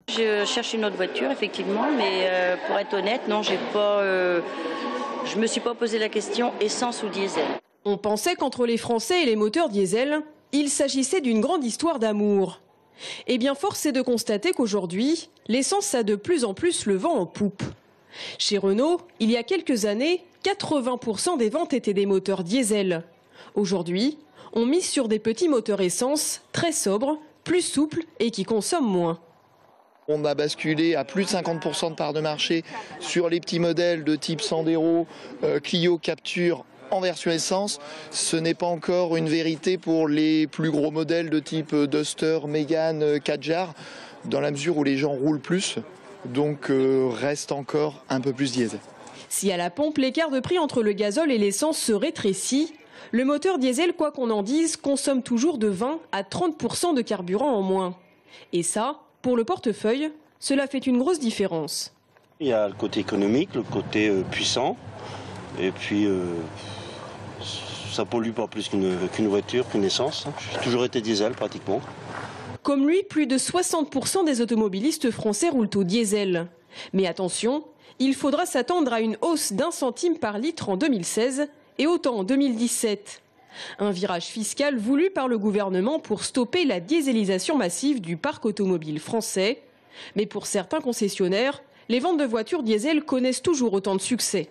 Je cherche une autre voiture, effectivement, mais pour être honnête, non, je me suis pas posé la question essence ou diesel. On pensait qu'entre les Français et les moteurs diesel, il s'agissait d'une grande histoire d'amour. Eh bien, force est de constater qu'aujourd'hui, l'essence a de plus en plus le vent en poupe. Chez Renault, il y a quelques années, 80% des ventes étaient des moteurs diesel. Aujourd'hui, on mise sur des petits moteurs essence, très sobres, plus souples et qui consomment moins. On a basculé à plus de 50% de part de marché sur les petits modèles de type Sandero, Clio, Capture en version essence. Ce n'est pas encore une vérité pour les plus gros modèles de type Duster, Mégane, Kadjar, dans la mesure où les gens roulent plus, donc reste encore un peu plus diesel. Si à la pompe, l'écart de prix entre le gazole et l'essence se rétrécit, le moteur diesel, quoi qu'on en dise, consomme toujours de 20 à 30% de carburant en moins. Et ça, pour le portefeuille, cela fait une grosse différence. Il y a le côté économique, le côté puissant, et puis ça pollue pas plus qu'une voiture, qu'une essence. J'ai toujours été diesel pratiquement. Comme lui, plus de 60% des automobilistes français roulent au diesel. Mais attention, il faudra s'attendre à une hausse d'1 centime par litre en 2016 et autant en 2017. Un virage fiscal voulu par le gouvernement pour stopper la dieselisation massive du parc automobile français. Mais pour certains concessionnaires, les ventes de voitures diesel connaissent toujours autant de succès.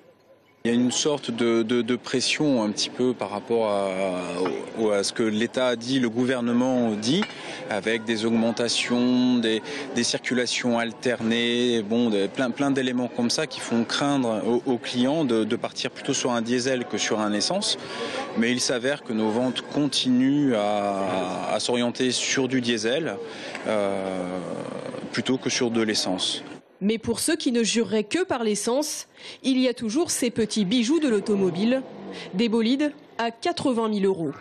Il y a une sorte de pression un petit peu par rapport à ce que l'État a dit, le gouvernement dit, avec des augmentations, des circulations alternées, plein d'éléments comme ça qui font craindre aux clients de partir plutôt sur un diesel que sur un essence. Mais il s'avère que nos ventes continuent à s'orienter sur du diesel plutôt que sur de l'essence. Mais pour ceux qui ne jureraient que par l'essence, il y a toujours ces petits bijoux de l'automobile, des bolides à 80 000 €.